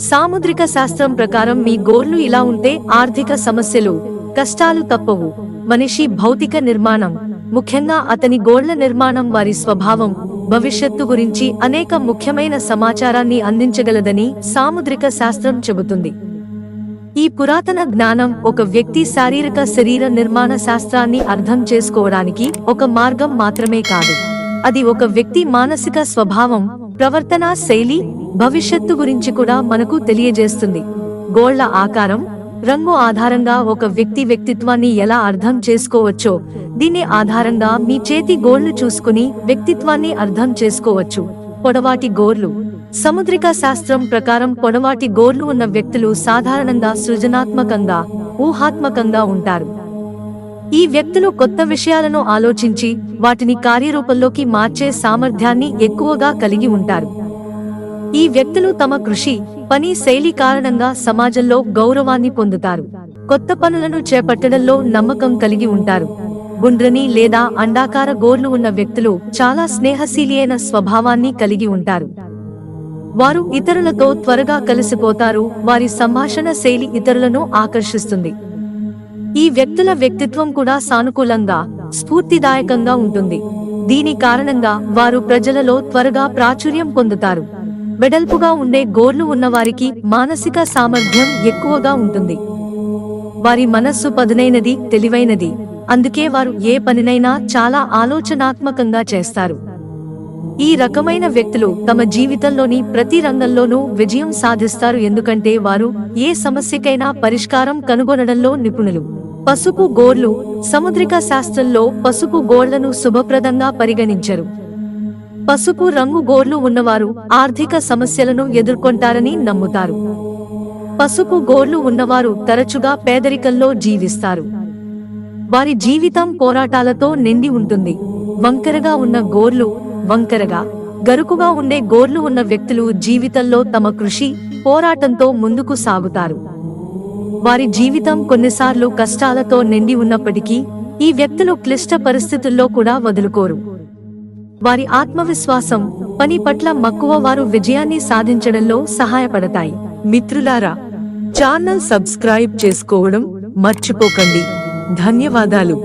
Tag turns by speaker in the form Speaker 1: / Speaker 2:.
Speaker 1: సాముద్రిక శాస్త్రం ప్రకారం మీ గోర్లు ఇలా ఉంటే ఆర్థిక సమస్యలు, కష్టాలు తప్పవు. మనిషి భౌతిక నిర్మాణం, ముఖ్యంగా అతని గోళ్ల నిర్మాణం వారి స్వభావం, భవిష్యత్తు గురించి అనేక ముఖ్యమైన సమాచారాన్ని అందించగలదని సాముద్రిక శాస్త్రం చెబుతుంది. ఈ పురాతన జ్ఞానం ఒక వ్యక్తి శారీరక శరీర నిర్మాణ శాస్త్రాన్ని అర్థం చేసుకోవడానికి ఒక మార్గం మాత్రమే కాదు, అది ఒక వ్యక్తి మానసిక స్వభావం, ప్రవర్తనా శైలి, భవిష్యత్తు గురించి కూడా మనకు తెలియజేస్తుంది. గోళ్ల ఆకారం, రంగు ఆధారంగా ఒక వ్యక్తి వ్యక్తిత్వాన్ని ఎలా అర్థం చేసుకోవచ్చో, దీని ఆధారంగా మీ చేతి గోళ్లు చూసుకుని వ్యక్తిత్వాన్ని అర్థం చేసుకోవచ్చు. పొడవాటి గోర్లు. సముద్రిక శాస్త్రం ప్రకారం పొడవాటి గోర్లు ఉన్న వ్యక్తులు సాధారణంగా సృజనాత్మకంగా, ఊహాత్మకంగా ఉంటారు. ఈ వ్యక్తులు కొత్త విషయాలను ఆలోచించి వాటిని కార్యరూపంలోకి మార్చే సామర్థ్యాన్ని ఎక్కువగా కలిగి ఉంటారు. ఈ వ్యక్తులు తమ కృషి, పని శైలి కారణంగా సమాజంలో గౌరవాన్ని పొందుతారు. కొత్త పనులను చేపట్టడంలో నమ్మకం కలిగి ఉంటారు. గుండ్రని లేదా అండాకార గోర్లు ఉన్న వ్యక్తులు చాలా స్నేహశీలి అయిన స్వభావాన్ని కలిగి ఉంటారు. వారు ఇతరులతో త్వరగా కలిసిపోతారు. వారి సంభాషణ శైలి ఇతరులను ఆకర్షిస్తుంది. ఈ వ్యక్తుల వ్యక్తిత్వం కూడా సానుకూలంగా, స్ఫూర్తిదాయకంగా ఉంటుంది. దీని కారణంగా వారు ప్రజలలో త్వరగా ప్రాచుర్యం పొందుతారు. వెడల్పుగా ఉండే గోర్లు ఉన్నవారికి మానసిక సామర్థ్యం ఎక్కువగా ఉంటుంది. వారి మనస్సు పదునైనది, తెలివైనది. అందుకే వారు ఏ పనినైనా చాలా ఆలోచనాత్మకంగా చేస్తారు. ఈ రకమైన వ్యక్తులు తమ జీవితంలోని ప్రతి రంగంలోనూ విజయం సాధిస్తారు, ఎందుకంటే వారు ఏ సమస్యకైనా పరిష్కారం కనుగొనడంలో నిపుణులు. పసుపు గోర్లు. సముద్రిక శాస్త్రంలో పసుపు గోళ్లను శుభప్రదంగా పరిగణించరు. పసుపు రంగు గోర్లు ఉన్నవారు ఆర్థిక సమస్యలను ఎదుర్కొంటారని నమ్ముతారు. పసుపు గోర్లు ఉన్నవారు తరచుగా పేదరికంలో జీవిస్తారు. వారి జీవితం పోరాటాలతో నిండి ఉంటుంది. వంకరగా ఉన్న గోర్లు. వంకరగా, గరుకుగా ఉండే గోర్లు ఉన్న వ్యక్తులు జీవితంలో తమ కృషి, పోరాటంతో ముందుకు సాగుతారు. వారి జీవితం కొన్నిసార్లు కష్టాలతో నిండి ఉన్నప్పటికీ ఈ వ్యక్తులు క్లిష్ట పరిస్థితుల్లో కూడా వదులుకోరు. వారి ఆత్మవిశ్వాసం, పని పట్ల మక్కువ వారు విజయాన్ని సాధించడంలో సహాయపడతాయి. మిత్రులారా, ఛానల్ సబ్స్క్రైబ్ చేసుకోవడం మర్చిపోకండి. ధన్యవాదాలు.